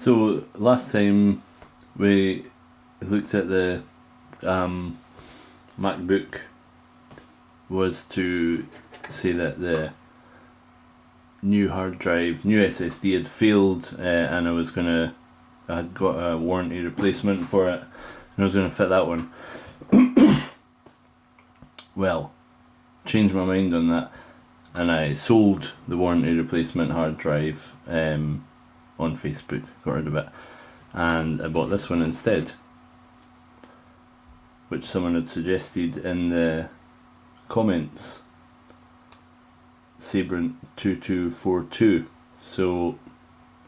So last time we looked at the MacBook was to say that the new hard drive, new SSD had failed, and I had got a warranty replacement for it, and I was going to fit that one. Well, changed my mind on that, and I sold the warranty replacement hard drive on Facebook, got rid of it, and I bought this one instead, which someone had suggested in the comments, Sabrent 2242. So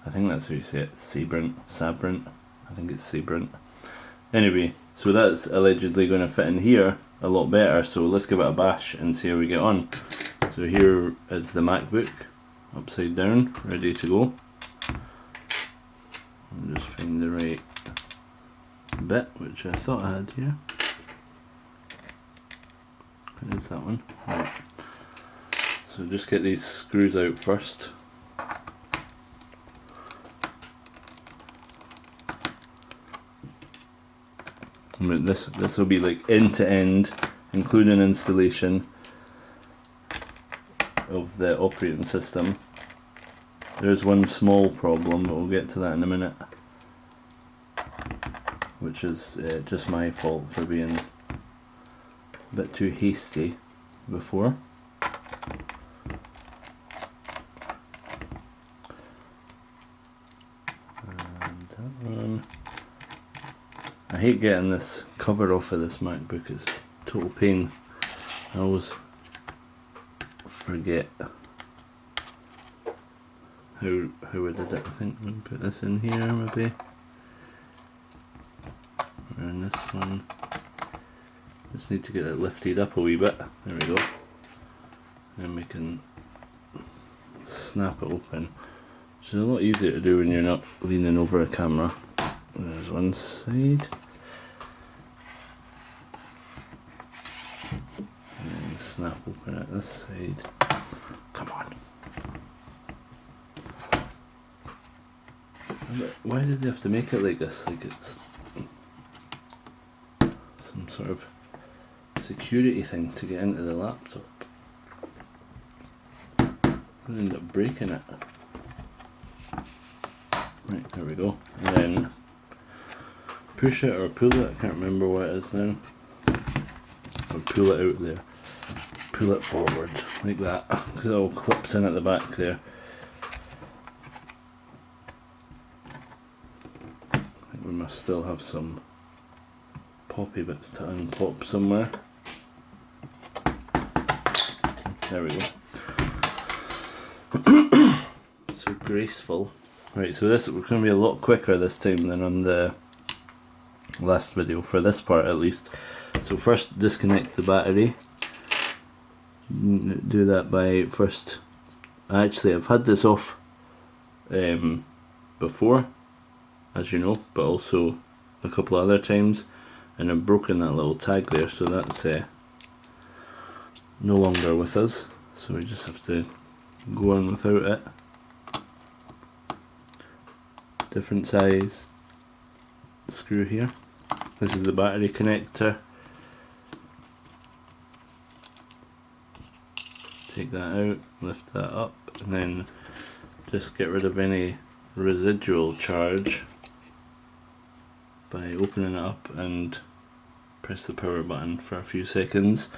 I think that's how you say it, Sabrent, I think it's Sabrent. Anyway, so that's allegedly going to fit in here a lot better, so let's give it a bash and see how we get on. So here is the MacBook, upside down, ready to go. I'll just find the right bit, which I thought I had here. What is that one? Right. So just get these screws out first. But this will be like end to end, including installation of the operating system. There's one small problem, but we'll get to that in a minute, which is just my fault for being a bit too hasty before. And that one. I hate getting this cover off of this MacBook, it's a total pain. I always forget how I did it. I think we can put this in here maybe. And this one. Just need to get it lifted up a wee bit. There we go. And we can snap it open. Which is a lot easier to do when you're not leaning over a camera. There's one side. And snap open at this side. Come on. Why did they have to make it like this? Like it's some sort of security thing to get into the laptop. I'll end up breaking it. Right, there we go. And then push it or pull it, I can't remember what it is now. Or pull it out there. Pull it forward, like that, because it all clips in at the back there. I think we must still have some poppy bits to unpop somewhere. There we go. So graceful. Right, so this we're going to be a lot quicker this time than on the last video, for this part at least. So first disconnect the battery. Do that by first. Actually, I've had this off before, as you know, but also a couple of other times, and I've broken that little tag there, so that's no longer with us. So we just have to go on without it. Different size screw here. This is the battery connector. Take that out, lift that up, and then just get rid of any residual charge by opening it up and press the power button for a few seconds.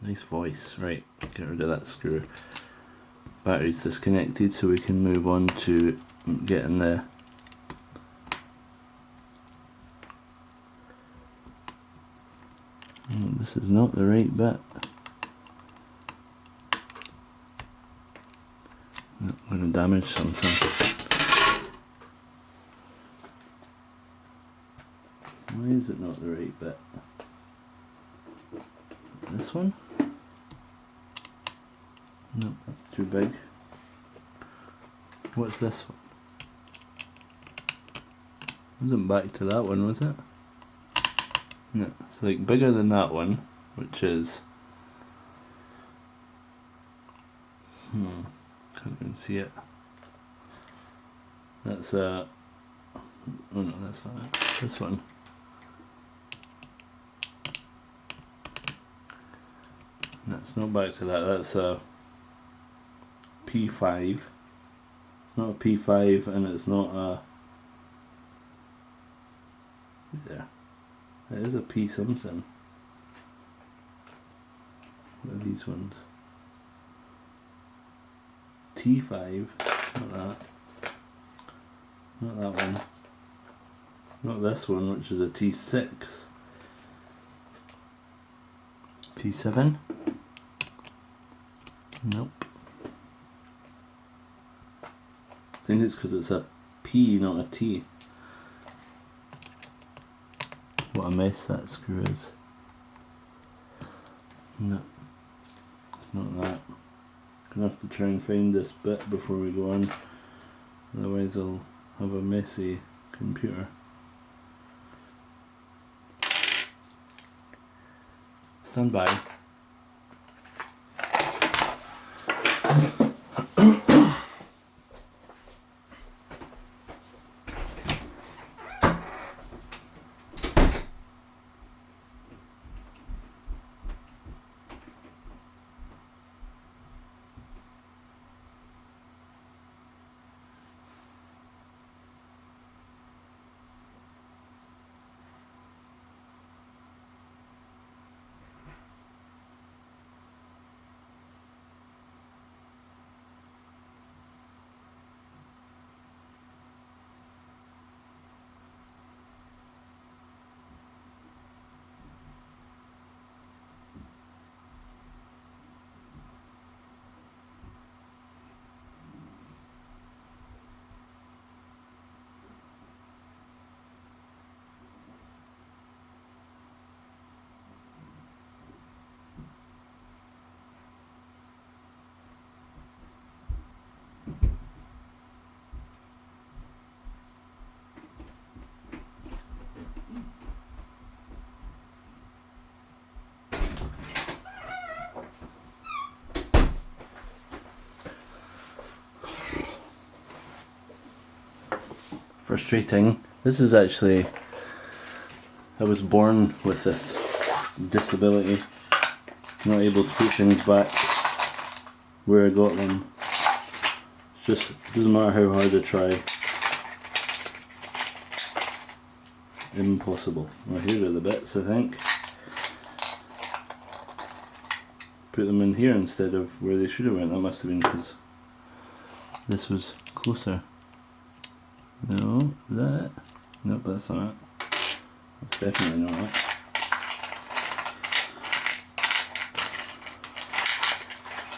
Nice voice. Right, get rid of that screw. Battery's disconnected, so we can move on to getting the this is not the right bit. No, I'm going to damage something. Why is it not the right bit? This one? No, that's too big. What's this one? Wasn't back to that one, was it? No, it's like bigger than that one, which is can't even see it. That's oh no, that's not it. This one. That's not back to that. That's a P5. Not a P5, and it's not a. There. It is a P something. What are these ones? T5. Not that. Not that one. Not this one, which is a T6. T7? Nope. I think it's because it's a P, not a T. What a mess that screw is. No, it's not that. Gonna have to try and find this bit before we go on, otherwise I'll have a messy computer. Stand by. Frustrating. This is actually, I was born with this disability, not able to put things back where I got them. It's just, it doesn't matter how hard I try. Impossible. Well, here are the bits, I think. Put them in here instead of where they should have went. That must have been because this was closer. No, is that it? Nope, that's not it. That's definitely not it.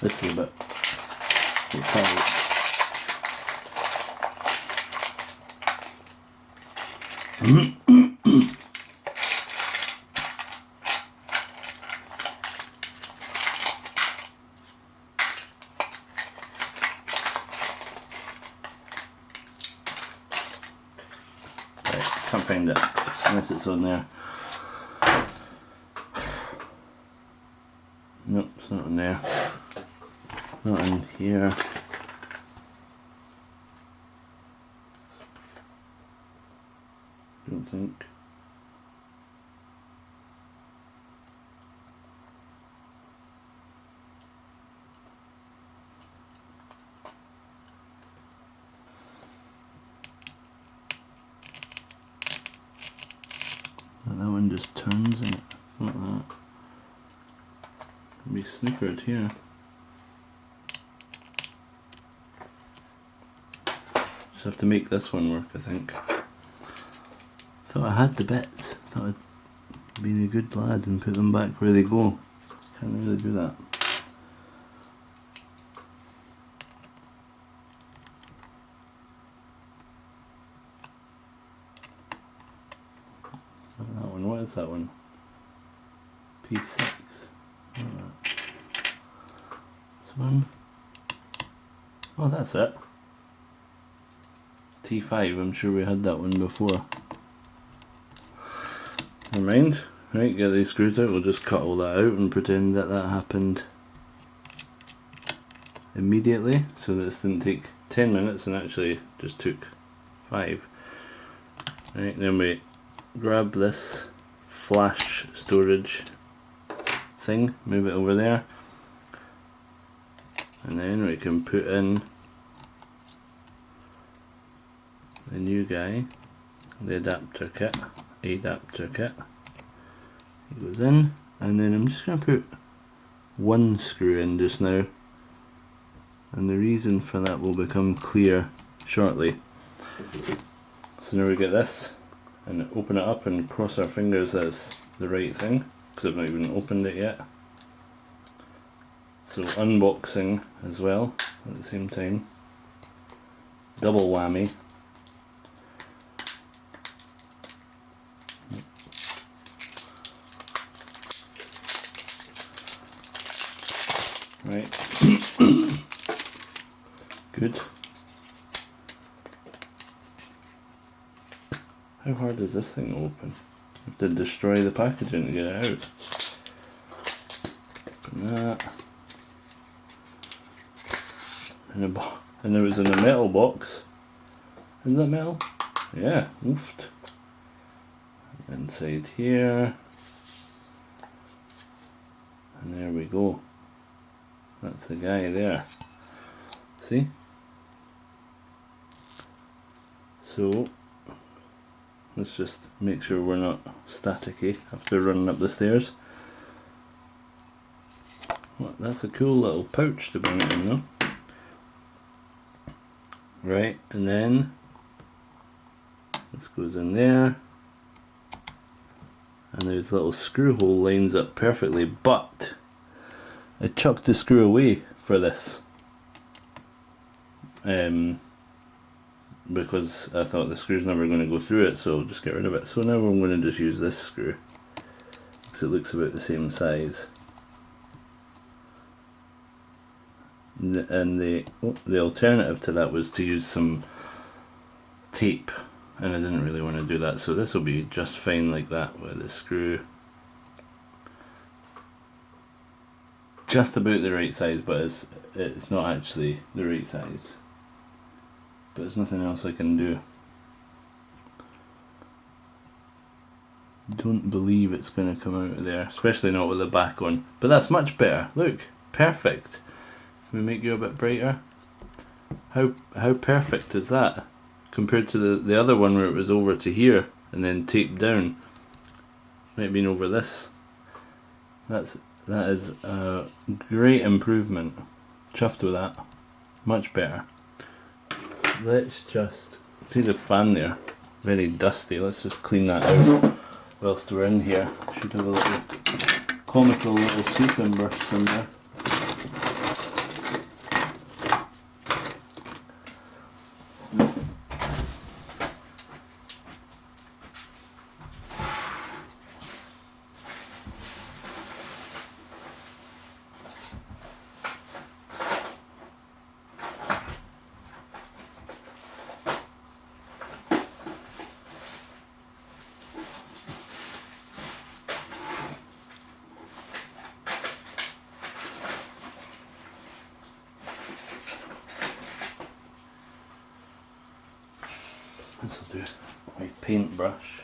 This is a bit tight. Can't find it unless it's on there. Nope, it's not on there. Not in here. Don't think. That one just turns in it, like that. It'll be snookered here. Just have to make this one work, I think. Thought I had the bits. Thought I'd been a good lad and put them back where they go. Can't really do that. That one, what is that one? P6. This one. Oh, that's it. T5, I'm sure we had that one before. Never mind. Right, get these screws out. We'll just cut all that out and pretend that that happened immediately. So this didn't take 10 minutes and actually just took 5. Right, then we grab this flash storage thing, move it over there, and then we can put in the new guy, the adapter kit. He goes in, and then I'm just going to put one screw in just now, and the reason for that will become clear shortly. So now we get this, and open it up and cross our fingers that's the right thing, because I've not even opened it yet. So unboxing as well at the same time. Double whammy. Right. Good. How hard is this thing to open? I have to destroy the packaging to get it out. Open that. And it was in a metal box. Is that metal? Yeah, oofed. Inside here. And there we go. That's the guy there. See? So let's just make sure we're not staticky after running up the stairs. Well, that's a cool little pouch to bring it in though. Right, and then this goes in there, and there's little screw hole lines up perfectly, but I chucked the screw away for this because I thought the screw's never going to go through it, so I'll just get rid of it. So now I'm going to just use this screw because it looks about the same size. And the alternative to that was to use some tape, and I didn't really want to do that, so this will be just fine like that with the screw. Just about the right size, but it's not actually the right size. But there's nothing else I can do. Don't believe it's going to come out of there, especially not with the back on. But that's much better. Look, perfect. Can we make you a bit brighter? How perfect is that? Compared to the other one where it was over to here and then taped down. Might have been over this. That is a great improvement. Chuffed with that. Much better. So let's just see the fan there. Very dusty. Let's just clean that out whilst we're in here. Should have a little comical little sweeping brush somewhere. This will do. My paintbrush.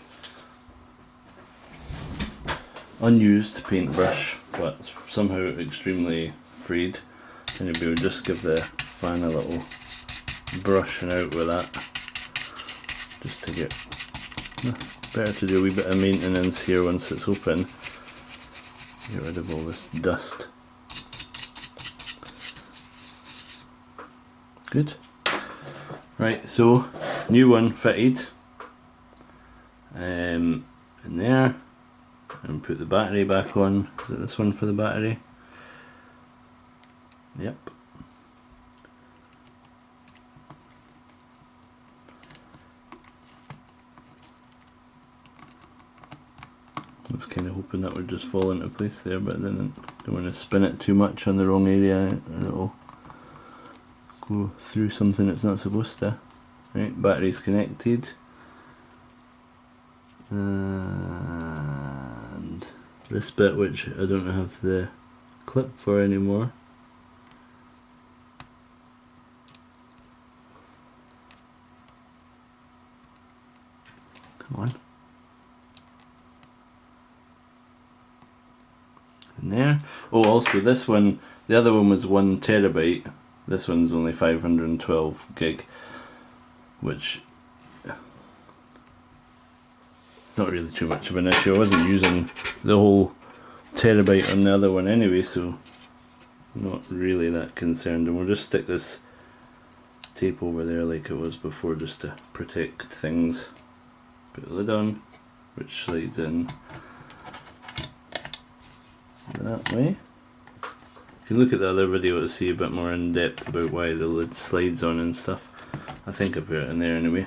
Unused paintbrush, but somehow extremely frayed. Anyway, we'll just give the fan a little brushing out with that. Just to get better to do a wee bit of maintenance here once it's open. Get rid of all this dust. Good. Right, so new one fitted in there, and put the battery back on. Is it this one for the battery? Yep. I was kind of hoping that would just fall into place there, but I didn't. Don't want to spin it too much on the wrong area and it'll go through something it's not supposed to. Right, battery's connected, and this bit, which I don't have the clip for anymore, Come on. In there. Oh, also this one, the other one was 1 terabyte. This one's only 512 gig, which it's not really too much of an issue. I wasn't using the whole terabyte on the other one anyway, so not really that concerned. And we'll just stick this tape over there like it was before, just to protect things. Put the lid on, which slides in that way. If you look at the other video to see a bit more in depth about why the lid slides on and stuff. I think I put it in there anyway.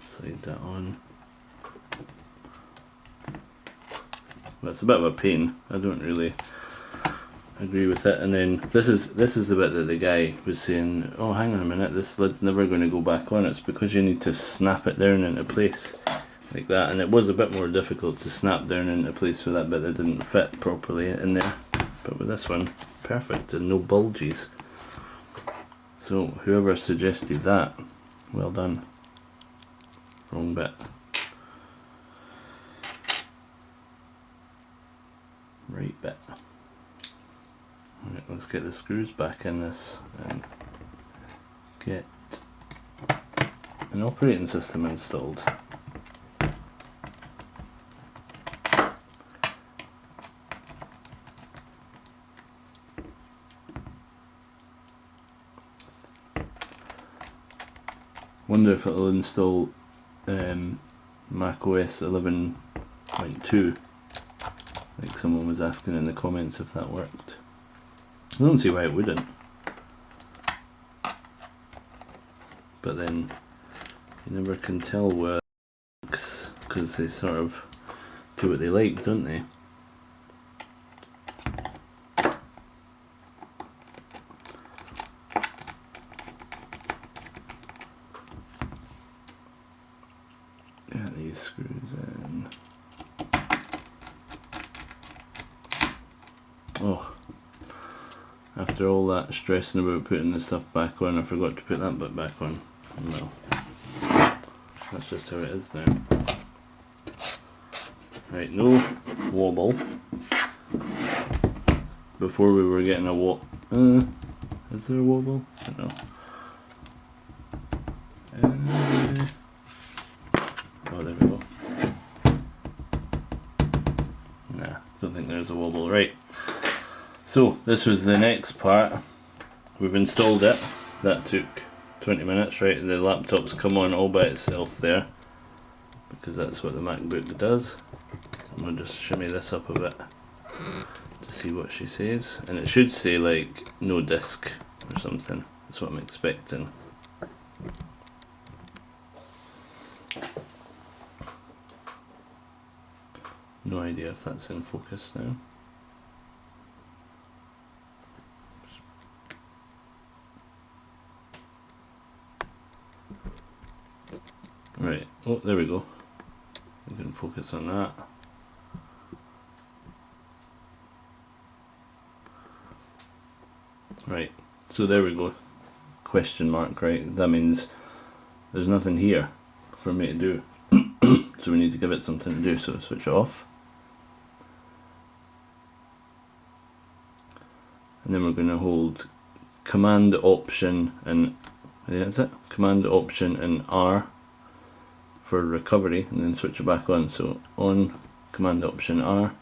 Slide that on. But it's a bit of a pain. I don't really agree with it. And then this is the bit that the guy was saying, oh hang on a minute, this lid's never going to go back on. It's because you need to snap it down into place like that, and it was a bit more difficult to snap down into place with that bit that didn't fit properly in there, but with this one, perfect, and no bulges. So whoever suggested that, well done. Wrong bit. Right bit. Alright, let's get the screws back in this and get an operating system installed. Wonder if it'll install Mac OS 11.2, like someone was asking in the comments if that worked. I don't see why it wouldn't, but then you never can tell where it works, because they sort of do what they like, don't they? Get these screws in. Oh, after all that stressing about putting the stuff back on, I forgot to put that bit back on. Well, that's just how it is now. Right, no wobble. Before we were getting a is there a wobble? I don't know. Oh, there we go. Nah, don't think there's a wobble. Right. So this was the next part. We've installed it. That took 20 minutes, right? The laptop's come on all by itself there, because that's what the MacBook does. I'm going to just shimmy this up a bit to see what she says. And it should say like no disk or something. That's what I'm expecting. No idea if that's in focus now. Right, oh there we go. We can focus on that. Right, so there we go. Question mark, right? That means there's nothing here for me to do. So we need to give it something to do, so switch it off. And then we're going to hold Command Option and that's it. Command Option and R for recovery, and then switch it back on. So on, Command Option R,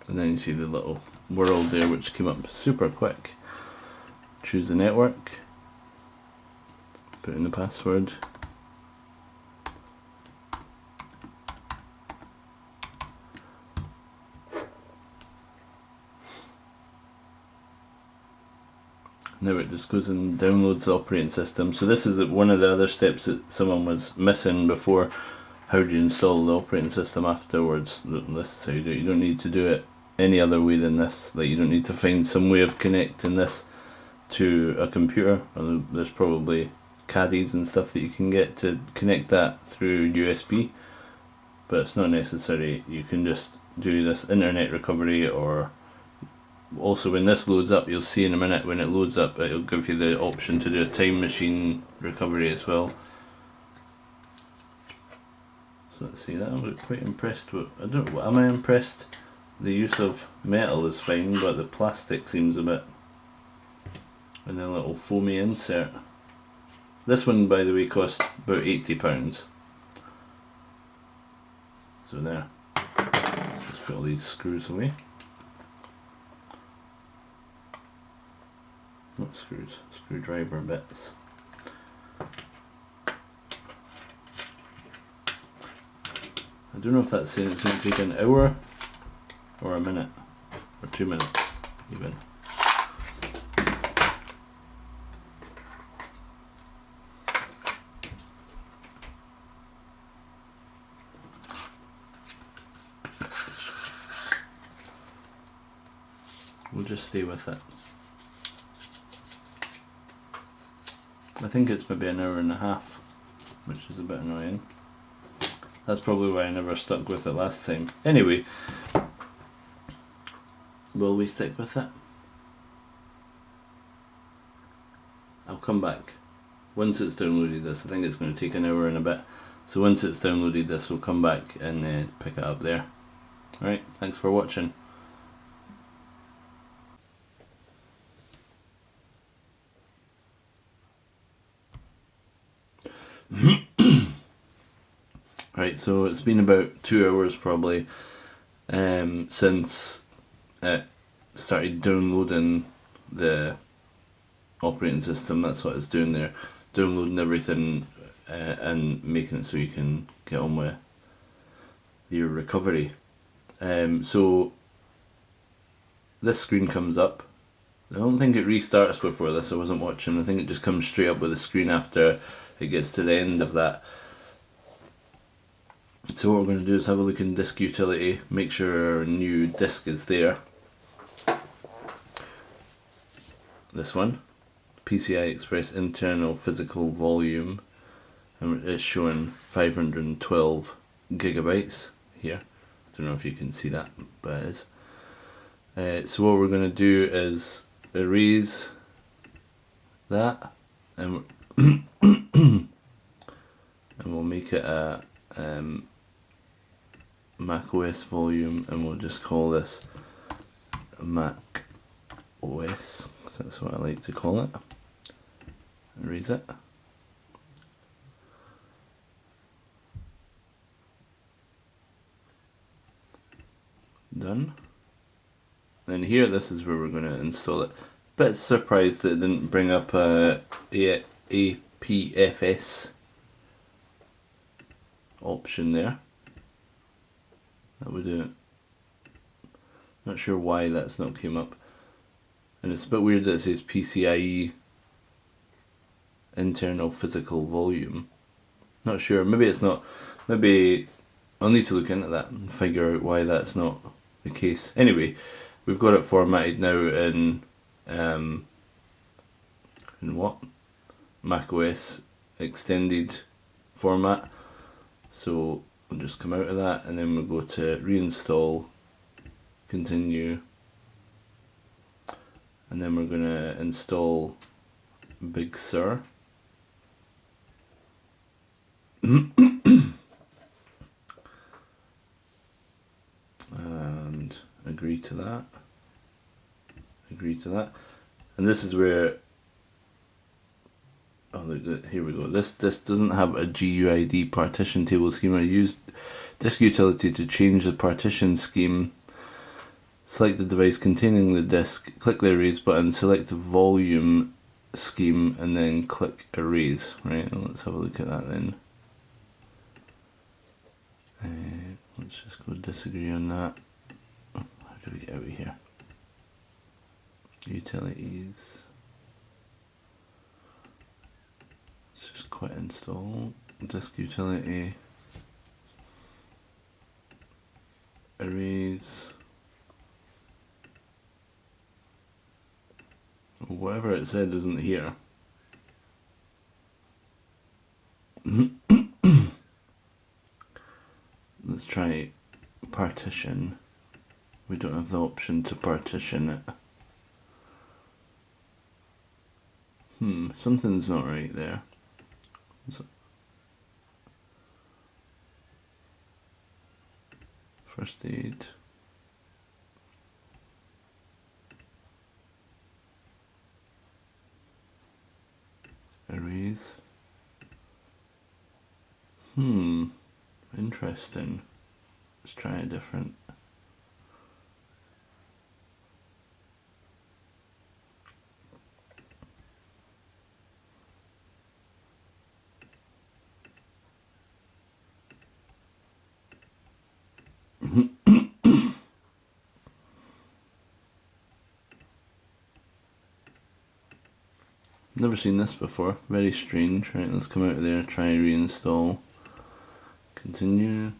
and then you see the little world there which came up super quick. Choose the network, put in the password, now it just goes and downloads the operating system. So this is one of the other steps that someone was missing before. How do you install the operating system afterwards? This is how you do it. You don't need to do it any other way than this. Like, you don't need to find some way of connecting this to a computer. There's probably caddies and stuff that you can get to connect that through USB, but it's not necessary. You can just do this internet recovery or also when this loads up, you'll see in a minute when it loads up, it'll give you the option to do a time machine recovery as well. So let's see that. I'm quite impressed with, I don't know, am I impressed? The use of metal is fine, but the plastic seems a bit, and the little foamy insert. This one, by the way, cost about £80. So there. Let's put all these screws away. Not screws, screwdriver bits. I don't know if that's saying it's going to take an hour or a minute or 2 minutes even. We'll just stay with it. I think it's maybe an hour and a half, which is a bit annoying. That's probably why I never stuck with it last time. Anyway, will we stick with it? I'll come back. Once it's downloaded this, I think it's going to take an hour and a bit. So once it's downloaded this, we'll come back and pick it up there. Alright, thanks for watching. Right, so it's been about 2 hours probably since it started downloading the operating system. That's what it's doing there, downloading everything and making it so you can get on with your recovery. So this screen comes up. I don't think it restarts before this, I wasn't watching. I think it just comes straight up with the screen after it gets to the end of that. So what we're going to do is have a look in disk utility, make sure our new disk is there. This one, PCI Express internal physical volume, and it's showing 512 gigabytes here. I don't know if you can see that, but it is. So what we're going to do is erase that, and and we'll make it a Mac OS volume, and we'll just call this Mac OS, because that's what I like to call it. Erase it. Done. And here, this is where we're going to install it. Bit surprised that it didn't bring up a APFS option there. That would do it. Not sure why that's not came up. And it's a bit weird that it says PCIe internal physical volume. Not sure, maybe it's not, maybe I'll need to look into that and figure out why that's not the case. Anyway, we've got it formatted now in what? Mac OS extended format. So we'll just come out of that, and then we'll go to reinstall, continue, and then we're going to install Big Sur. And agree to that. Agree to that. And this is where, oh look, here we go. This doesn't have a GUID partition table schema. Use disk utility to change the partition scheme. Select the device containing the disk, click the erase button, select the volume scheme, and then click erase. Right, well, let's have a look at that then. Let's just go disagree on that. How do we get out of here? Utilities. Let's just quit install. Disk utility. Erase. Whatever it said isn't here. Let's try partition. we don't have the option to partition it. Something's not right there. First aid. Erase. Interesting. Let's try a different. Never seen this before. Very strange. Right, let's come out of there, try reinstall. Continue.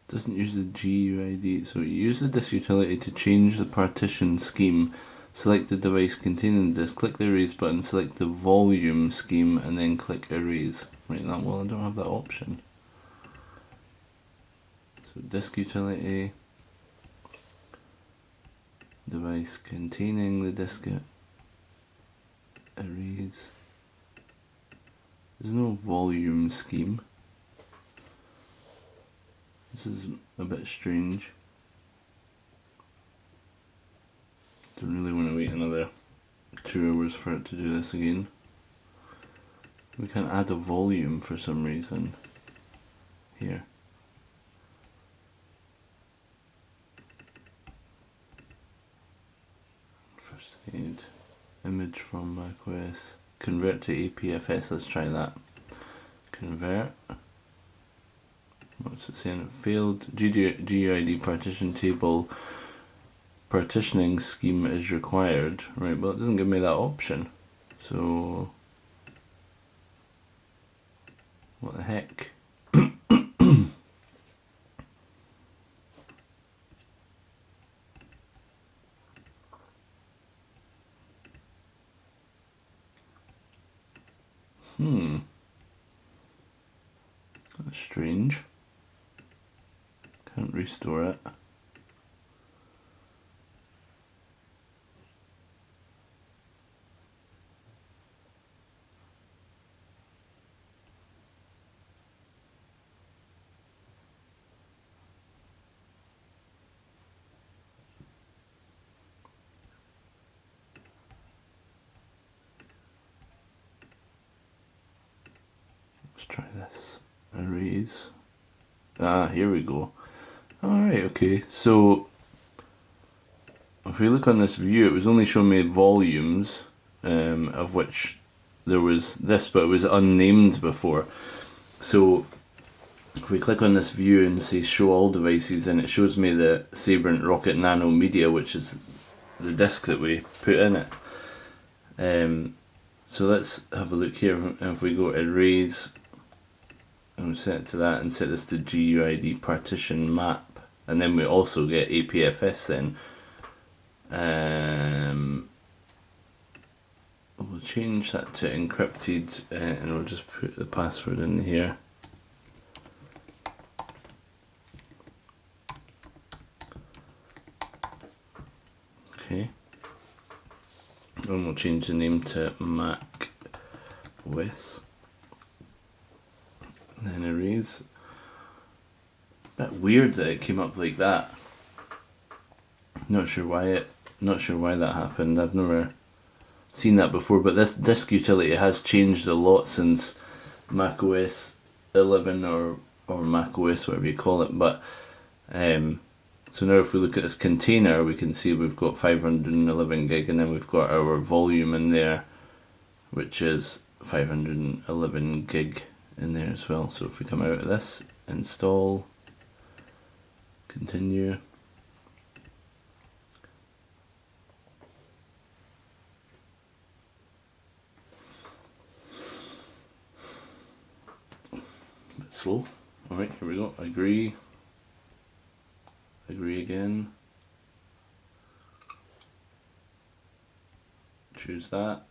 Doesn't use the GUID, so you use the disk utility to change the partition scheme. Select the device containing the disk, click the erase button, select the volume scheme, and then click erase. Right, that well, I don't have that option. So disk utility, device containing the disk, erase. There's no volume scheme. This is a bit strange. Don't really want to wait another 2 hours for it to do this again. We can't add a volume for some reason here. First aid, image from macOS, convert to APFS, let's try that. Convert. What's it saying? It failed. GUID partition table partitioning scheme is required. Right, well it doesn't give me that option. So what the heck? That's strange. Can't restore it. Let's try this. Erase. Ah, here we go. Alright, okay, so if we look on this view, it was only showing me volumes, of which there was this, but it was unnamed before. So if we click on this view and say show all devices, then it shows me the Sabrent Rocket Nano media, which is the disk that we put in it. So let's have a look here. If we go erase and we set it to that and set this to GUID partition map, and then we also get APFS then. We'll change that to encrypted, and we'll just put the password in here. Okay. And we'll change the name to Mac OS. And then erase. Bit weird that it came up like that. Not sure why that happened. I've never seen that before, but this disk utility has changed a lot since Mac OS 11 or Mac OS, whatever you call it. But so now if we look at this container, we can see we've got 511 gig, and then we've got our volume in there, which is 511 gig in there as well. So if we come out of this, install, continue. Bit slow. Alright, here we go. Agree. Agree again. choose that.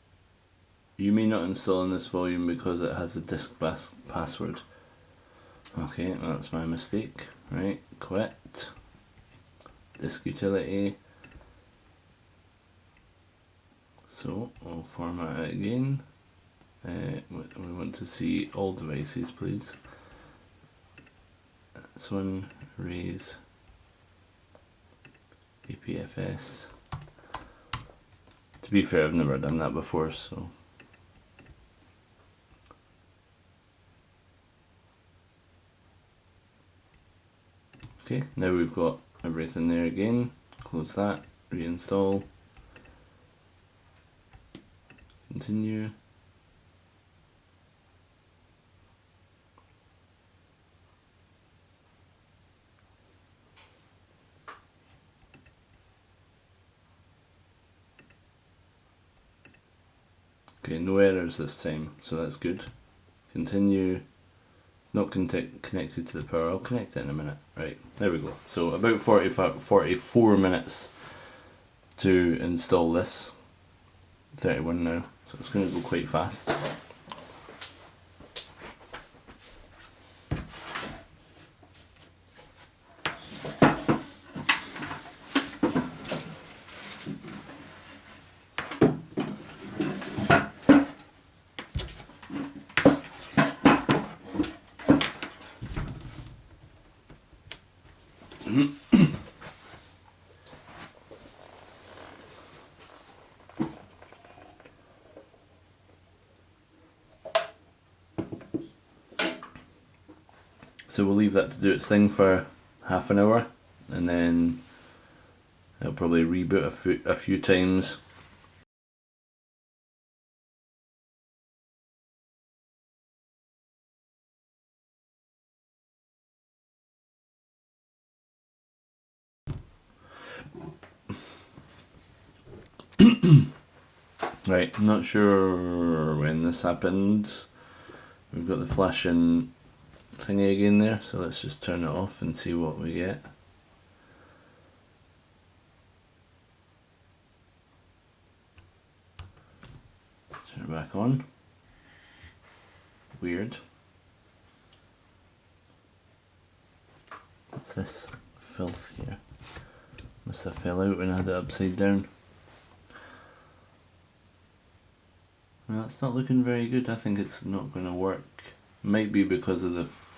You may not install in this volume because it has a disk password. Okay, that's my mistake. Right, quit. Disk utility. So I'll format it again. We want to see all devices, please. This one, raise APFS. To be fair, I've never done that before, so. Okay, now we've got everything there again. Close that, reinstall, continue. Okay, no errors this time, so that's good. Continue. Not connected to the power. I'll connect it in a minute. Right, there we go. So about 44 minutes to install this. 31 now, so it's going to go quite fast. So we'll leave that to do its thing for half an hour, and then it'll probably reboot a few times. Right, I'm not sure when this happened. We've got the flashing thingy again there, so let's just turn it off and see what we get. Turn it back on. Weird. What's this filth here? Must have fell out when I had it upside down. Well, it's not looking very good. I think it's not going to work. Might be because of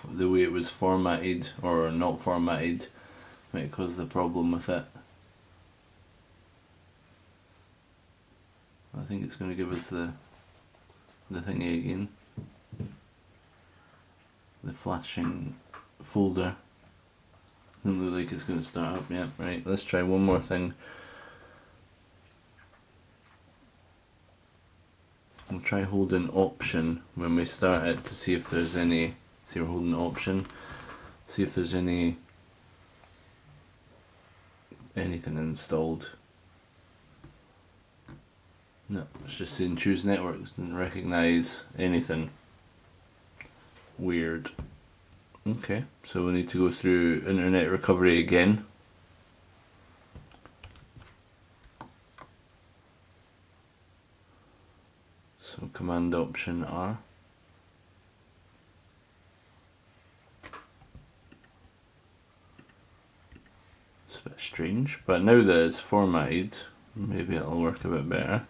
the way it was formatted, or not formatted, might cause the problem with it. I think it's going to give us the thingy again. The flashing folder. Doesn't look like it's going to start up yet. Right, let's try one more thing. We'll try holding Option when we start it to see if there's any. See, we're holding Option. See if there's anything installed. No, it's just saying choose networks. Didn't recognise anything. Weird. Okay, so we need to go through internet recovery again. So Command Option R. It's a bit strange, but now that it's formatted, maybe it'll work a bit better.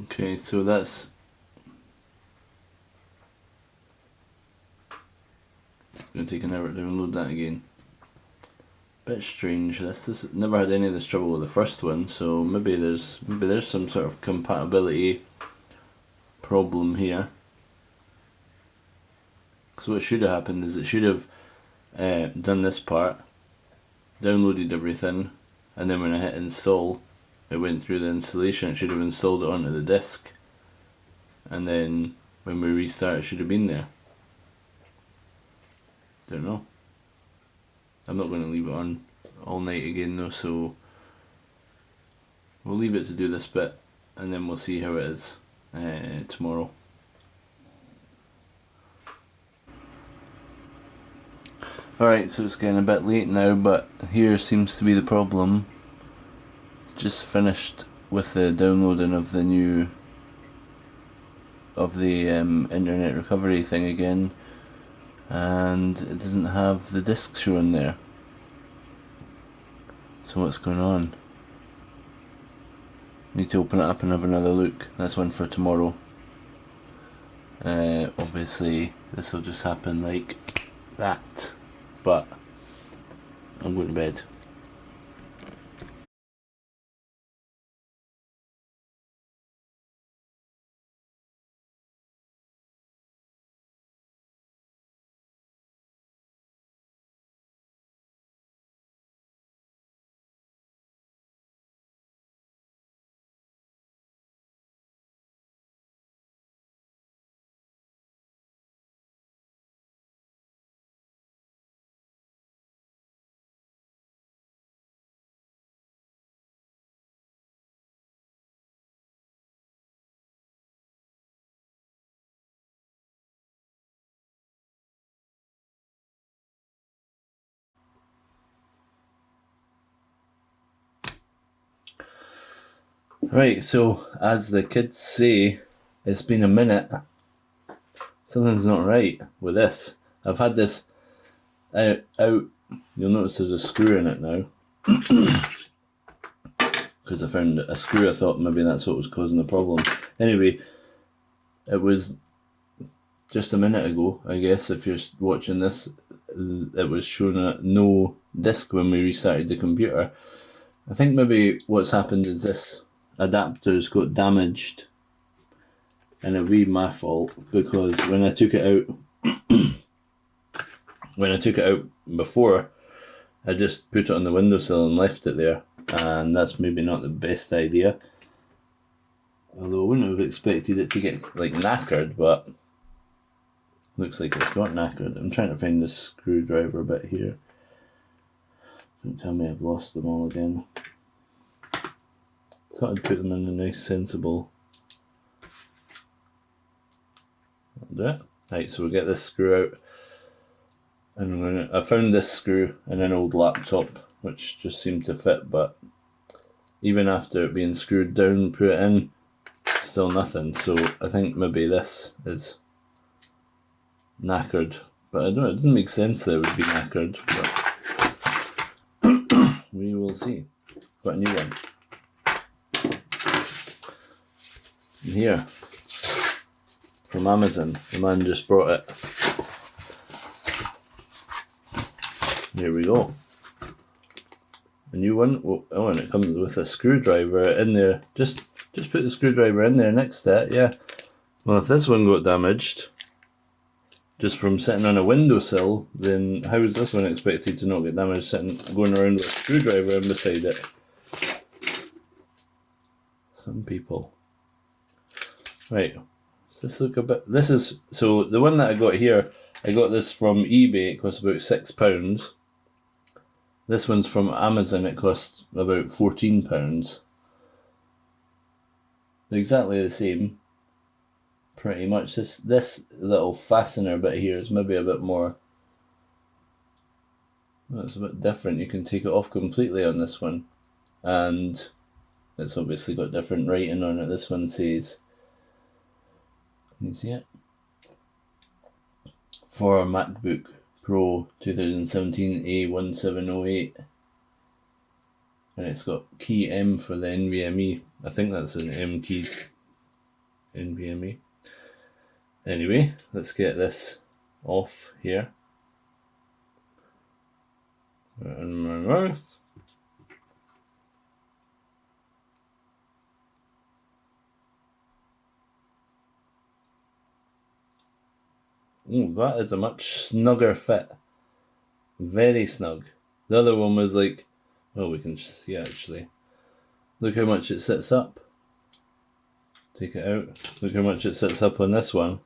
Okay, so that's going to take an hour to download that again. Bit strange. This never had any of this trouble with the first one, so maybe there's some sort of compatibility problem here. So what should have happened is it should have done this part, downloaded everything, and then when I hit install, it went through the installation. It should have installed it onto the disk, and then when we restart it should have been there. Don't know. I'm not going to leave it on all night again though, so we'll leave it to do this bit, and then we'll see how it is tomorrow. Alright, so it's getting a bit late now, but here seems to be the problem. Just finished with the downloading of the new internet recovery thing again, and it doesn't have the disk showing there. So what's going on? Need to open it up and have another look. That's one for tomorrow. Obviously this will just happen like that, but I'm going to bed. Right, so as the kids say, it's been a minute. Something's not right with this. I've had this out. You'll notice there's a screw in it now. Because I found a screw, I thought maybe that's what was causing the problem. Anyway, it was just a minute ago, I guess, if you're watching this, it was showing no disk when we restarted the computer. I think maybe what's happened is this adapter's got damaged, and it'll be my fault because when I took it out before, I just put it on the windowsill and left it there, and that's maybe not the best idea. Although I wouldn't have expected it to get like knackered, but looks like it's got knackered. I'm trying to find this screwdriver bit here. Don't tell me I've lost them all again. Thought I'd put them in a nice sensible. That'll do it. Right, so we'll get this screw out. And I found this screw in an old laptop, which just seemed to fit, but even after it being screwed down, put it in, still nothing. So I think maybe this is knackered, but I don't know, it doesn't make sense that it would be knackered, but we will see. Got a new one. And here, from Amazon, the man just brought it. Here we go. A new one. Oh, and it comes with a screwdriver in there. Just put the screwdriver in there next to it, yeah. Well, if this one got damaged just from sitting on a windowsill, then how is this one expected to not get damaged going around with a screwdriver in beside it? Some people. Right. Does this look a bit... So the one that I got here, I got this from eBay. It cost about £6. This one's from Amazon. It cost about £14. They're exactly the same. Pretty much. This little fastener bit here is maybe a bit more... Well, it's a bit different. You can take it off completely on this one. And it's obviously got different writing on it. This one says... Can you see it? For Macbook Pro 2017 A1708. And it's got key M for the NVMe. I think that's an M key. NVMe. Anyway, let's get this off here. In my mouth. Oh, that is a much snugger fit. Very snug. The other one was like, well, we can see actually. Look how much it sits up. Take it out. Look how much it sits up on this one.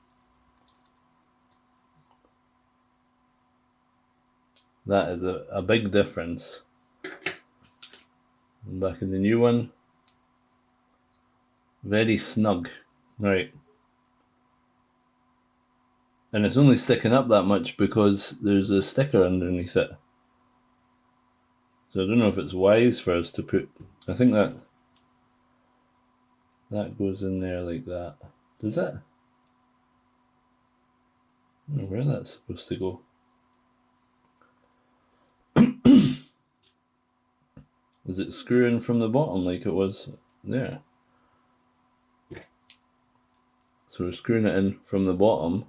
That is a big difference. And back in the new one, very snug. Right. And it's only sticking up that much because there's a sticker underneath it. So I don't know if it's wise for us to put, I think that goes in there like that. Does it? I don't know where that's supposed to go. Is it screwing from the bottom like it was there? So we're screwing it in from the bottom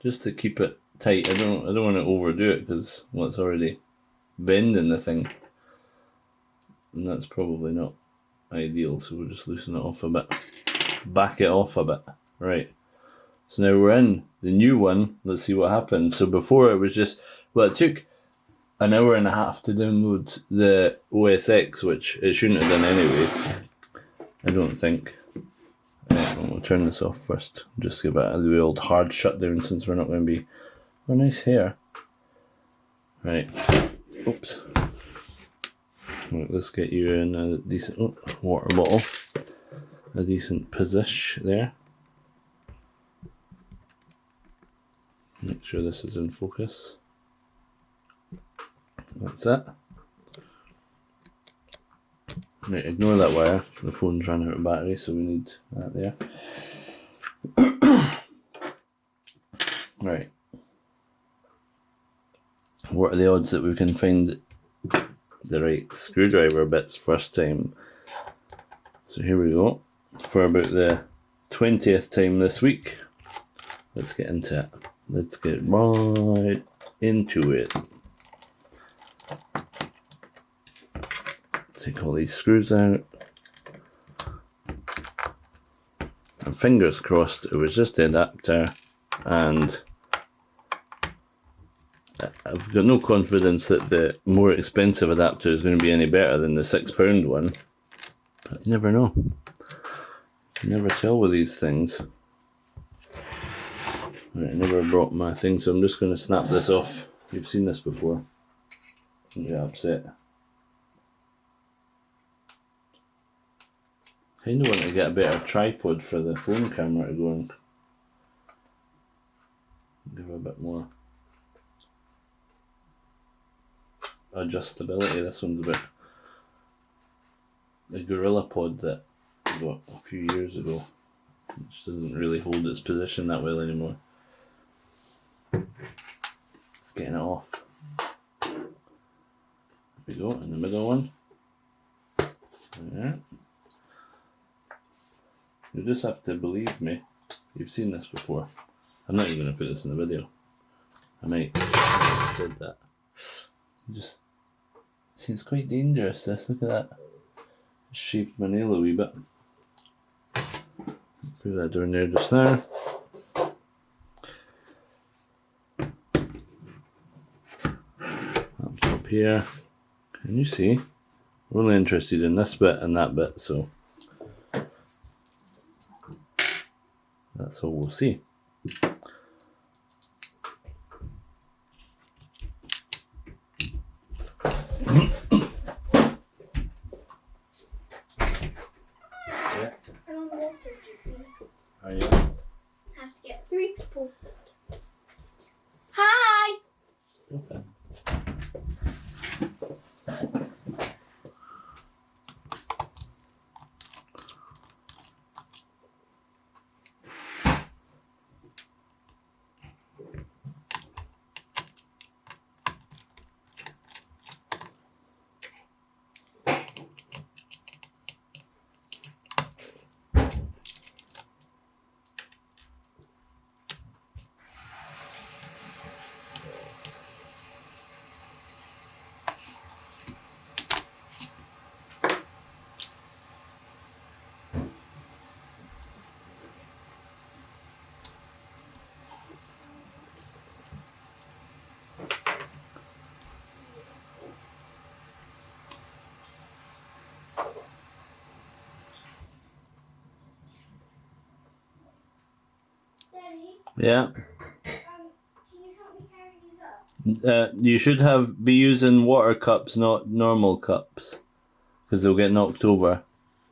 just to keep it tight. I don't want to overdo it because, well, it's already bending the thing, and that's probably not ideal. So we'll just loosen it off a bit, back it off a bit. Right. So now we're in the new one. Let's see what happens. So before it was just, well, it took an hour and a half to download the OS X, which it shouldn't have done anyway, I don't think. We'll turn this off first. Just give it the old hard shutdown since we're not going to be... Oh, nice hair. Right. Oops. Right, let's get you in a decent water bottle. A decent position there. Make sure this is in focus. That's it. Right, ignore that wire. The phone's run out of battery, so we need that there. Right. What are the odds that we can find the right screwdriver bits first time? So here we go. For about the 20th time this week. Let's get into it. Let's get right into it. Take all these screws out. And fingers crossed it was just the adapter, and I've got no confidence that the more expensive adapter is going to be any better than the £6 one. But you never know. You never tell with these things. Right, I never brought my thing, so I'm just going to snap this off. You've seen this before. Don't get upset. Kind of want to get a better tripod for the phone camera to go and give a bit more adjustability. This one's a bit the Gorilla Pod that I got a few years ago, which doesn't really hold its position that well anymore. It's getting it off. There we go, in the middle one. There. You just have to believe me. You've seen this before. I'm not even going to put this in the video. I might have said that. Just see, it's quite dangerous, this. Look at that. Just shaved my nail a wee bit. Put that down there just now. Up top here. Can you see? We're only interested in this bit and that bit, so that's all we'll see. Yeah. I'm on water duty. Are you? I have to get 3 people. Hi! Okay. Yeah. Can you help me carry these up? You should be using water cups, not normal cups, because they'll get knocked over.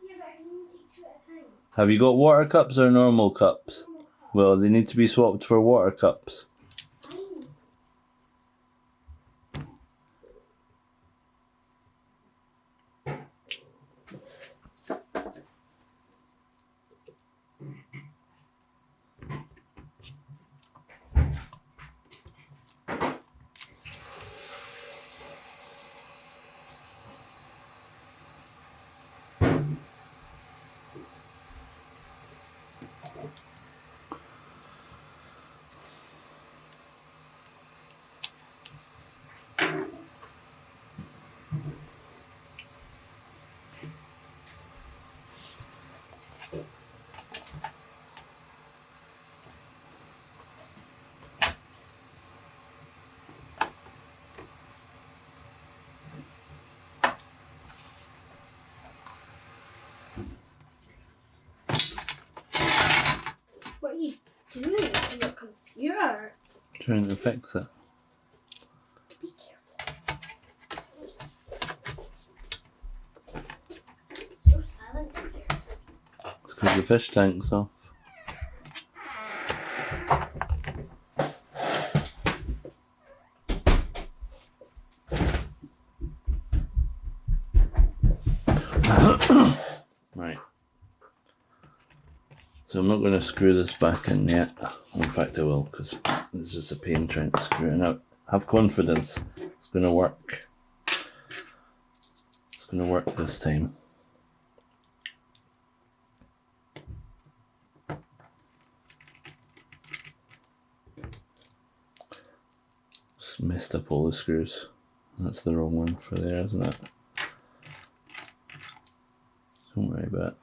Yeah, but I can only take 2 at a time. Have you got water cups or normal cups? Normal cup. Well, they need to be swapped for water cups. Fine. What are you doing to your computer? Trying to fix it. Be careful. So silent in here. It's because the fish tank's off. Right. So I'm not going to screw this back in yet. In fact I will, because it's just a pain trying to screw it out. Have confidence. It's going to work. It's going to work this time. Just messed up all the screws. That's the wrong one for there, isn't it? Don't worry about it.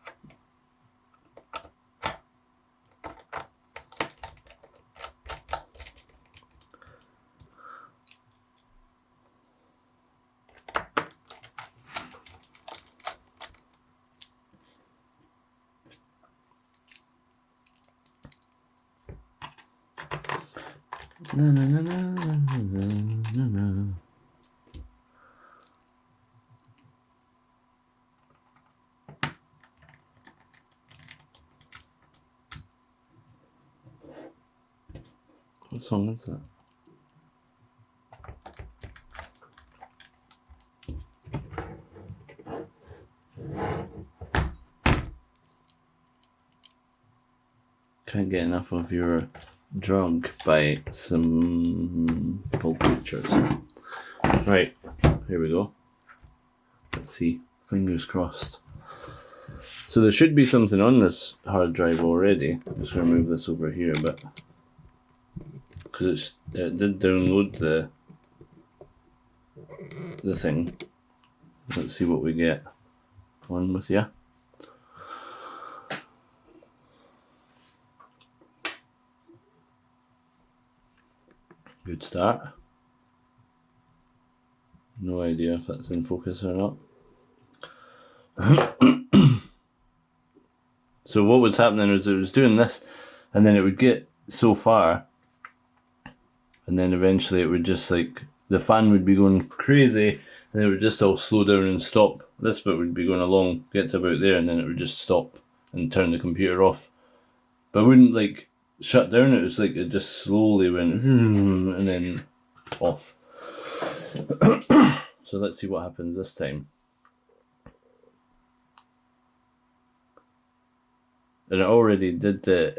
Na, na, na, na, na, na, na. What song is that? Can't get enough of your drug by Simple Creatures. Right, here we go. Let's see. Fingers crossed. So there should be something on this hard drive already. I'm just going to move this over here a bit. Because it did download the thing. Let's see what we get. On with ya. Good start. No idea if that's in focus or not. So what was happening was it was doing this, and then it would get so far, and then eventually it would just like, the fan would be going crazy, and it would just all slow down and stop. This bit would be going along, get to about there, and then it would just stop and turn the computer off. But it wouldn't like shut down, it was like it just slowly went and then off. So let's see what happens this time. And it already did the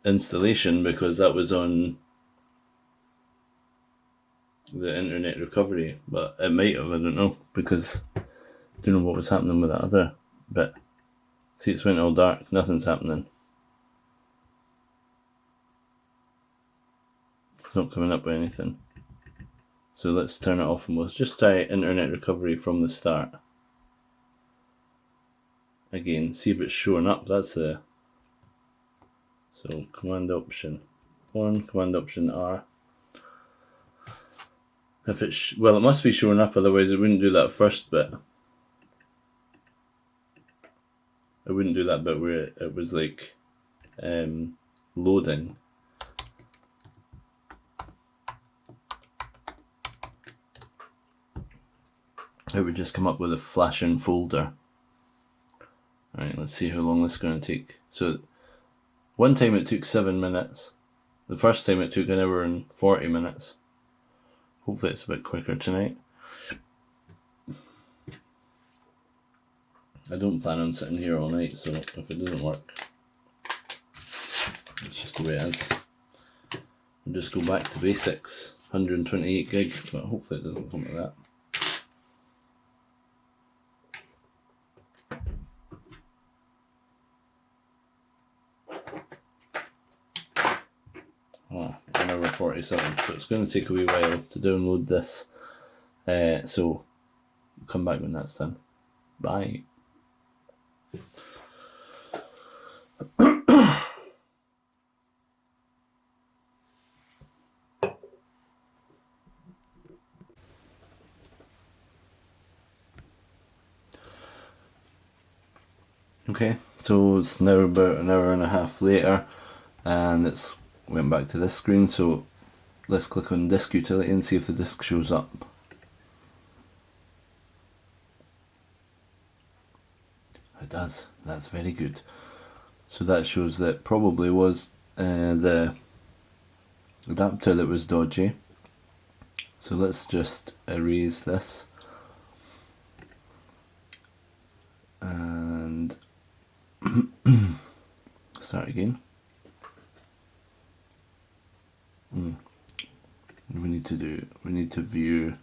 installation because that was on the internet recovery, but it might have, I don't know, because I don't know what was happening with that other bit. See, it's went all dark, nothing's happening. It's not coming up with anything. So let's turn it off and we'll just try internet recovery from the start. Again, see if it's showing up, that's the... So command option 1, command option R. If it's, well, it must be showing up, otherwise it wouldn't do that first bit. It wouldn't do that bit where it was like loading. it would just come up with a flashing folder. Alright, let's see how long this is going to take. So, one time it took 7 minutes. The first time it took an hour and 40 minutes. Hopefully it's a bit quicker tonight. I don't plan on sitting here all night, so if it doesn't work, it's just the way it is. We'll just go back to basics. 128 gig, but hopefully it doesn't come to that. Oh, 1 hour 47, so it's going to take a wee while to download this. So, we'll come back when that's done. Bye. Okay, so it's now about an hour and a half later, and it's went back to this screen, so let's click on disk utility and see if the disk shows up. It does, that's very good. So that shows that probably was the adapter that was dodgy. So let's just erase this and start again. We need to view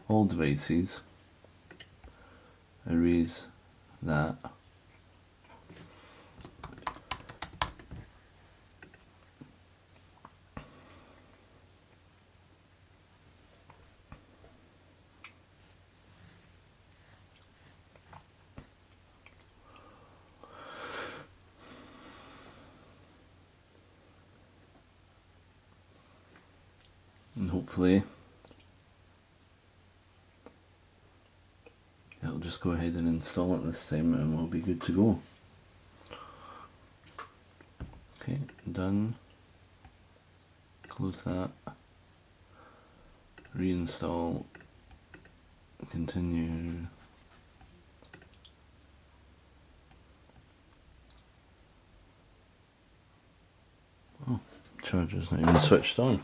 all devices, erase that, and hopefully it'll just go ahead and install it this time and we'll be good to go. Okay, done. Close that. Reinstall. Continue. Oh, charger's not even switched on.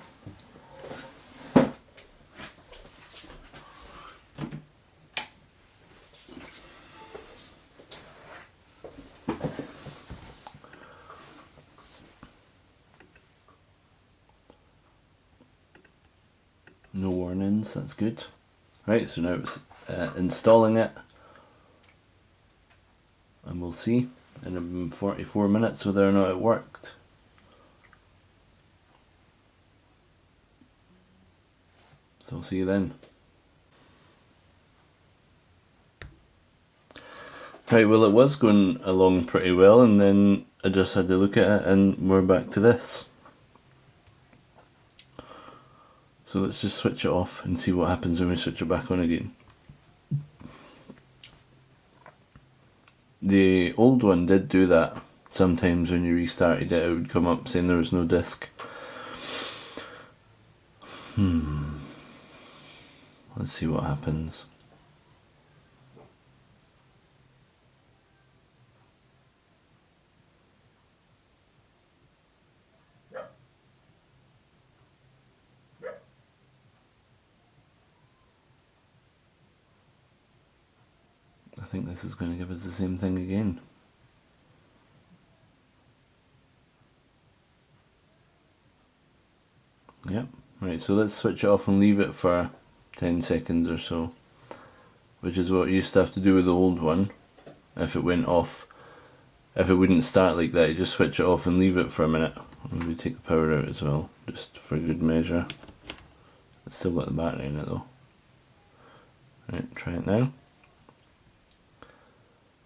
No warnings, that's good. Right, so now it's installing it, and we'll see in 44 minutes whether or not it worked. So I'll see you then. Right, well it was going along pretty well, and then I just had to look at it and we're back to this. So let's just switch it off and see what happens when we switch it back on again. The old one did do that. Sometimes when you restarted it, it would come up saying there was no disk. Let's see what happens. I think this is going to give us the same thing again. Yep, right, so let's switch it off and leave it for 10 seconds or so, which is what you used to have to do with the old one. If it went off, if it wouldn't start like that, you just switch it off and leave it for a minute. Maybe take the power out as well, just for good measure. It's still got the battery in it though. Right, try it now.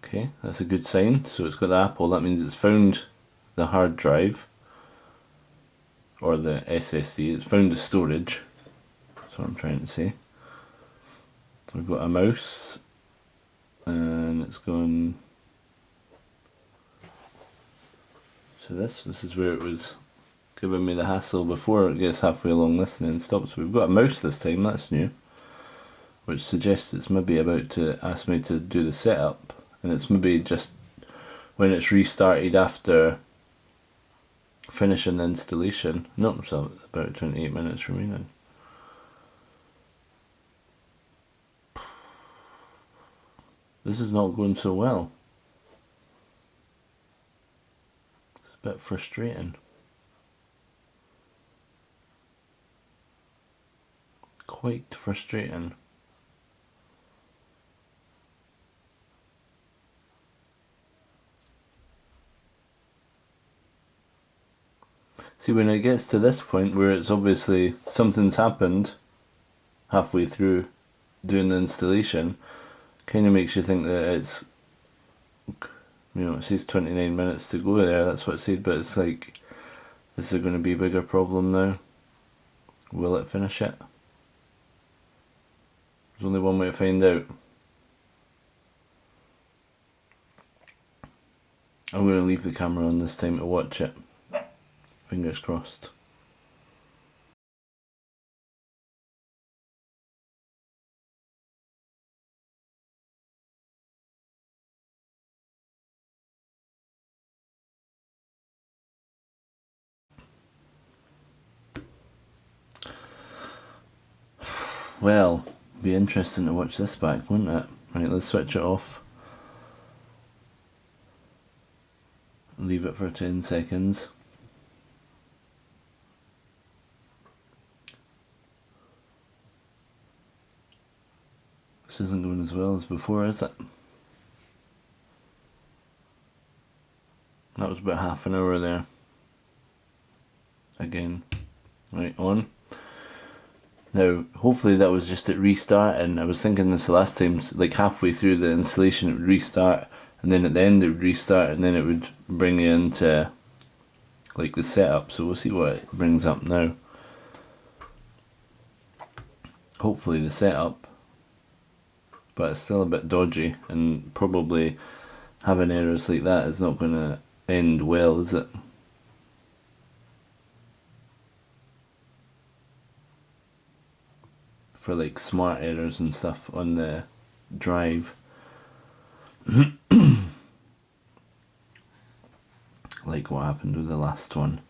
Okay, that's a good sign. So it's got the Apple, that means it's found the hard drive or the SSD, it's found the storage. That's what I'm trying to say. We've got a mouse and it's gone to this. This is where it was giving me the hassle before. It gets halfway along listening and stops. We've got a mouse this time, that's new. which suggests it's maybe about to ask me to do the setup, and it's maybe just when it's restarted after finishing the installation. Nope, so about 28 minutes remaining. This is not going so well. It's a bit frustrating. Quite frustrating. See, when it gets to this point where it's obviously something's happened halfway through doing the installation, kind of makes you think that it's, you know, it says 29 minutes to go there, that's what it said, but it's like, is there going to be a bigger problem now? Will it finish it? There's only one way to find out. I'm going to leave the camera on this time to watch it. Fingers crossed. Well, be interesting to watch this back, wouldn't it? Right, let's switch it off. Leave it for 10 seconds. This isn't going as well as before, is it? That was about half an hour there. Again. Right, on. Now, hopefully that was just at restart, and I was thinking this the last time, like halfway through the installation it would restart, and then at the end it would restart, and then it would bring you into like the setup, so we'll see what it brings up now. Hopefully the setup, but it's still a bit dodgy, and probably having errors like that is not going to end well, is it? For like smart errors and stuff on the drive. Like what happened with the last one.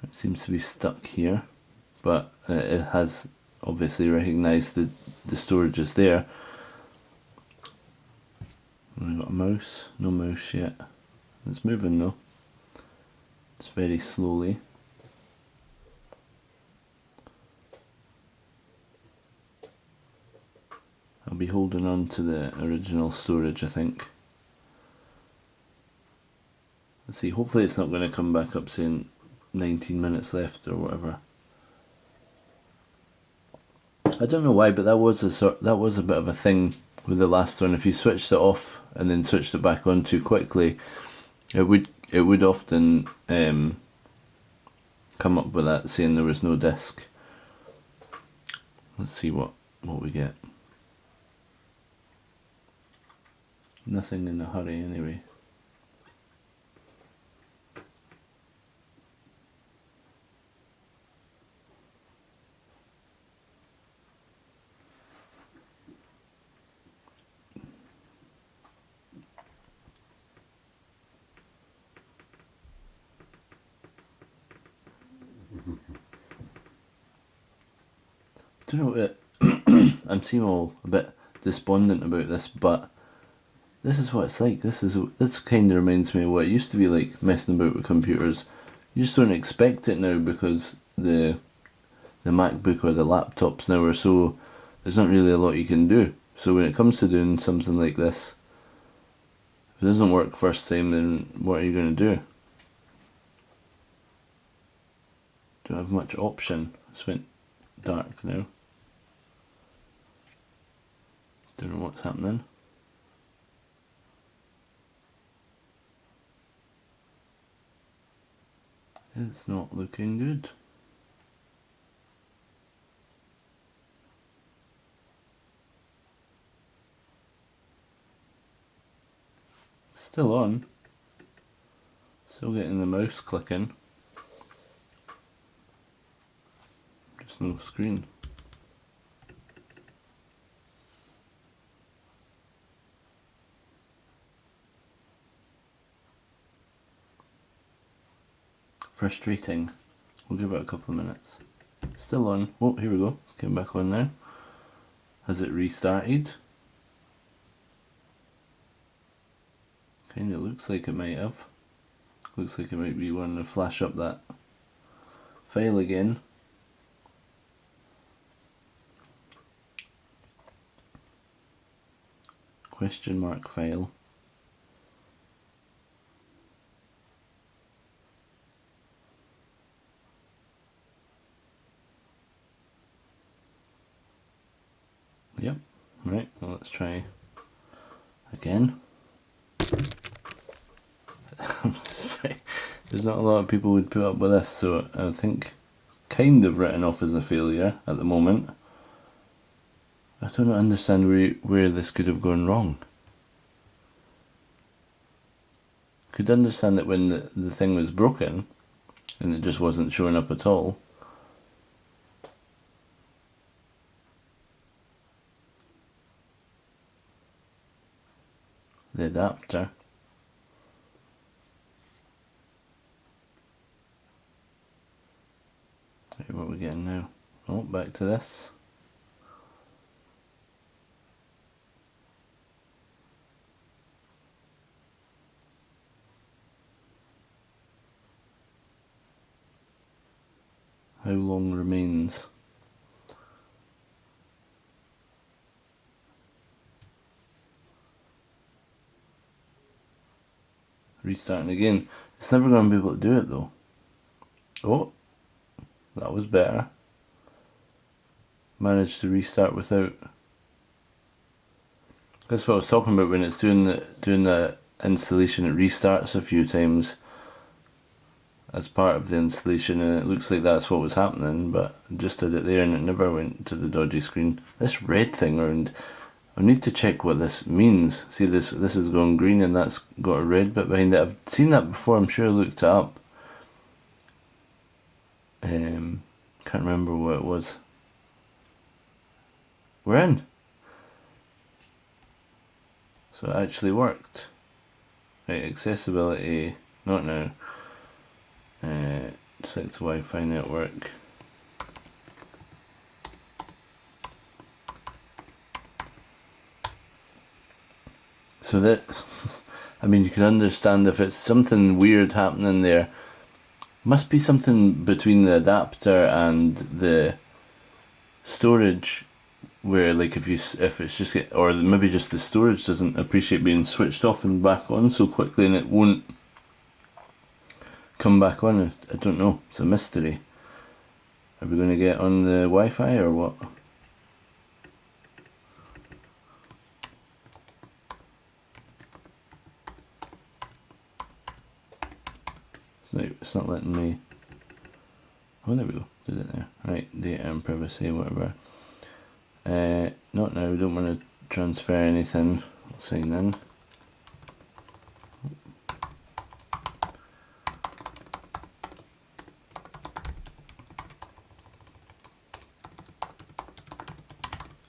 It seems to be stuck here, but it has obviously recognised the storage is there. We've got a mouse, no mouse yet. It's moving though. It's very slowly. I'll be holding on to the original storage, I think. Let's see, hopefully it's not going to come back up saying 19 minutes left or whatever. I don't know why, but that was a bit of a thing with the last one. If you switched it off and then switched it back on too quickly, it would often come up with that saying there was no disk. Let's see what we get. Nothing in a hurry anyway. Do you know what? I'm seeming all a bit despondent about this, but this is what it's like. This kind of reminds me of what it used to be like messing about with computers. You just don't expect it now because the MacBook or the laptops now are so, there's not really a lot you can do. So when it comes to doing something like this, if it doesn't work first time, then what are you going to do? Don't have much option. It's went dark now. Don't know what's happening. It's not looking good. Still on. Still getting the mouse clicking. Just no screen. frustrating. We'll give it a couple of minutes. Still on. Oh, here we go. It's getting back on now. Has it restarted? Kinda looks like it might have. Looks like it might be wanting to flash up that file again. Question mark file. Yep. Right, well, let's try again. There's not a lot of people would put up with this, so I think it's kind of written off as a failure at the moment. I don't understand where this could have gone wrong. Could understand that when the thing was broken and it just wasn't showing up at all. The adapter. Right, what are we getting now? Oh, back to this. How long remains? Restarting again. It's never going to be able to do it though. Oh, that was better. Managed to restart without. That's what I was talking about when it's doing the installation. It restarts a few times as part of the installation, and it looks like that's what was happening. But I just did it there, and it never went to the dodgy screen. This red thing around. I need to check what this means. See, this is going green, and that's got a red bit behind it. I've seen that before. I'm sure I looked it up. Can't remember what it was. We're in. So it actually worked. Right, accessibility, not now. Select Wi-Fi network. So that, I mean, you can understand if it's something weird happening there. Must be something between the adapter and the storage, where like if it's just or maybe just the storage doesn't appreciate being switched off and back on so quickly, and it won't come back on. I don't know. It's a mystery. Are we going to get on the Wi-Fi or what? It's not letting me. Oh, there we go. Did it there. Right, data and privacy, whatever. Not now. We don't want to transfer anything. I'll sign in.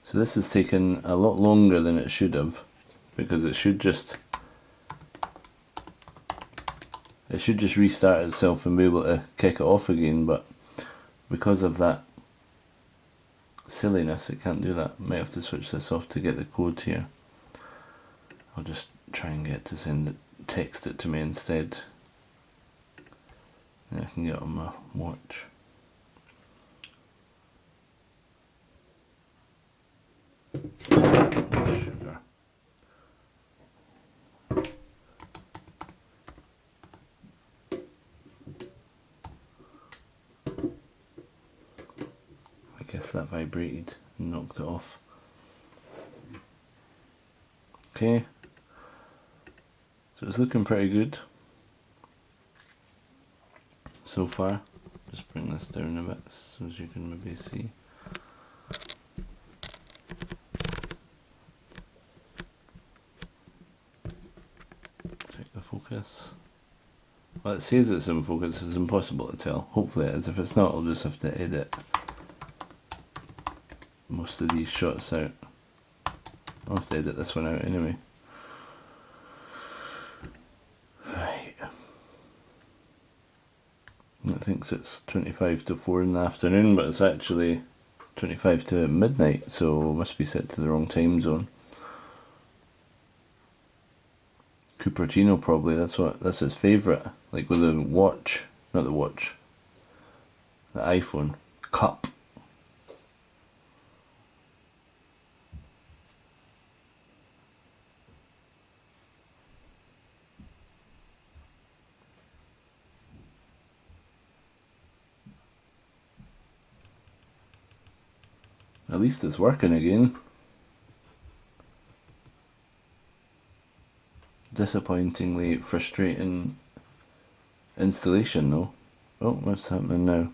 So this has taken a lot longer than it should have, because it should just restart itself and be able to kick it off again, but because of that silliness it can't do that. Might have to switch this off to get the code here. I'll just try and get to text it to me instead. Then I can get it on my watch. Sugar. I guess that vibrated and knocked it off. Okay, so it's looking pretty good so far. Just bring this down a bit so as you can maybe see. Check the focus. Well, it says it's in focus. It's impossible to tell. Hopefully it is. If it's not, I'll just have to edit most of these shots out. I'll have to edit this one out anyway. Right. It thinks it's 25 to 4 in the afternoon, but it's actually 25 to midnight, so must be set to the wrong time zone. Cupertino probably, that's his favourite. Like with the watch, not the watch, the iPhone. Cup. At least it's working again. Disappointingly frustrating installation though. Oh, what's happening now?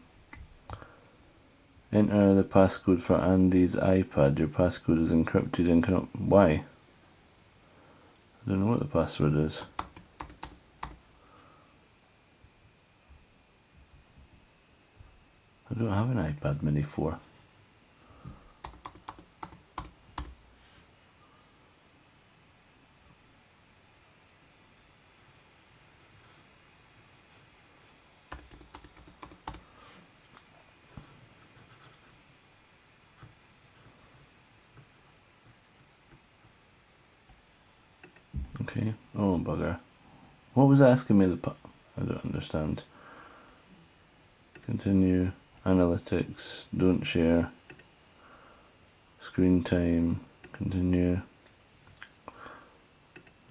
Enter the passcode for Andy's iPad. Your passcode is encrypted and cannot... Why? I don't know what the password is. I don't have an iPad Mini 4. Okay. Oh, bugger. What was asking me I don't understand. Continue. Analytics. Don't share. Screen time. Continue.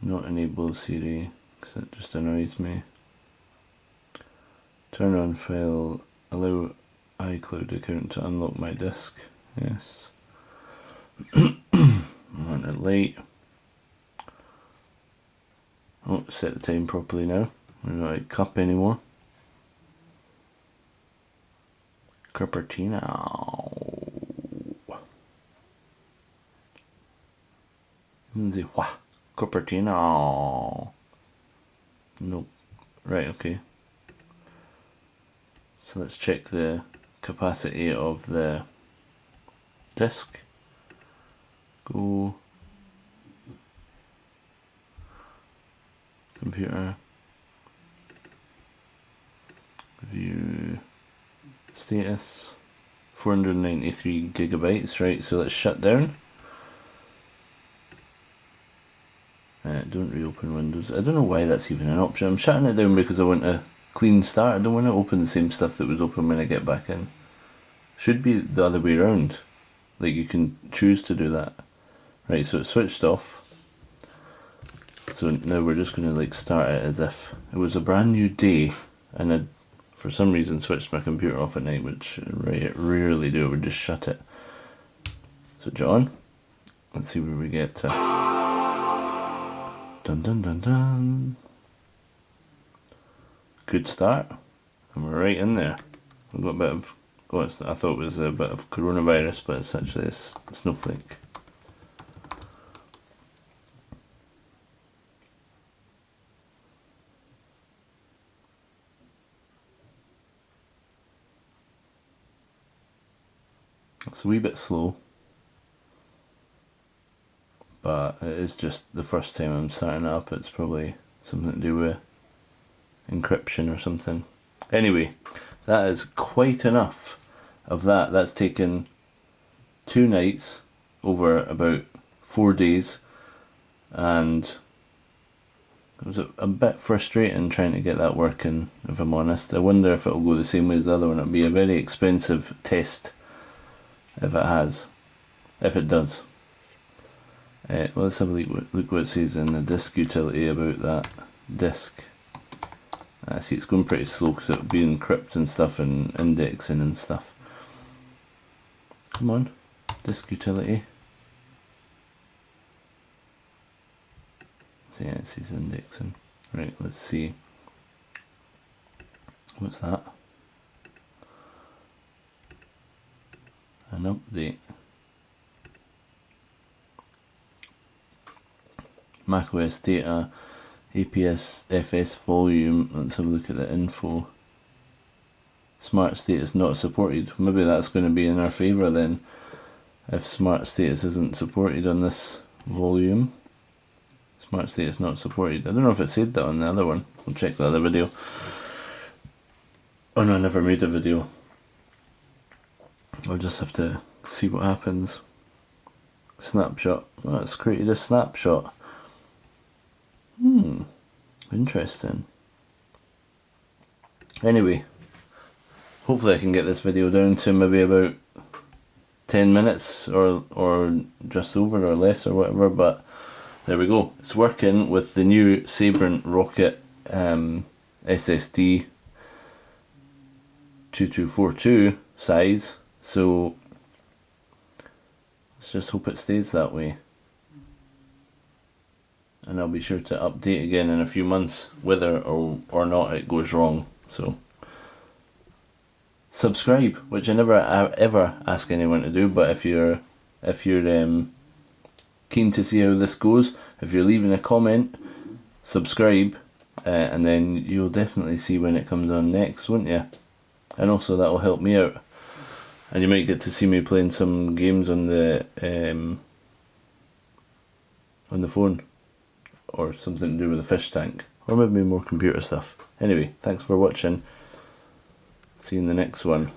Not enable Siri, because that just annoys me. Turn on file. Allow iCloud account to unlock my disk. Yes. I'm on it late. Oh, set the time properly now. We're not at cup anymore. Cupertino. Cupertino. Nope. Right, okay. So let's check the capacity of the disk. Go. Computer. View. Status. 493 gigabytes, right, so let's shut down. Don't reopen Windows. I don't know why that's even an option. I'm shutting it down because I want a clean start. I don't want to open the same stuff that was open when I get back in. Should be the other way around. Like you can choose to do that. Right, so it's switched off. So now we're just going to like start it as if it was a brand new day, and I'd for some reason switched my computer off at night, which I rarely do. I would just shut it. Switch it on. Let's see where we get to. Dun dun dun dun. Good start, and we're right in there. We've got a bit of, I thought it was a bit of coronavirus, but it's actually a snowflake. It's a wee bit slow, but it is just the first time I'm starting it up. It's probably something to do with encryption or something. Anyway, that is quite enough of that. That's taken 2 nights over about 4 days, and it was a bit frustrating trying to get that working, if I'm honest. I wonder if it'll go the same way as the other one. It'll be a very expensive test if it does. Well, let's have a look what it says in the disk utility about that disk. I see it's going pretty slow because it'll be encrypted and stuff and indexing and stuff. Come on, disk utility. So yeah, it says indexing. Right, let's see. What's that? An update. macOS data, APSFS volume. Let's have a look at the info. Smart status not supported. Maybe that's going to be in our favour then, if smart status isn't supported on this volume. Smart status not supported. I don't know if it said that on the other one. We'll check the other video. Oh no, I never made a video. I'll just have to see what happens. Snapshot. Oh, it's created a snapshot. Interesting. Anyway, hopefully I can get this video down to maybe about 10 minutes or just over or less or whatever, but there we go. It's working with the new Sabrent Rocket SSD 2242 size, so let's just hope it stays that way. And I'll be sure to update again in a few months whether or not it goes wrong. So subscribe, which I never ever ask anyone to do, but if you're keen to see how this goes, if you're leaving a comment, subscribe, and then you'll definitely see when it comes on next, won't you? And also that'll help me out, and you might get to see me playing some games on the phone, or something to do with the fish tank, or maybe more computer stuff. Anyway, thanks for watching. See you in the next one.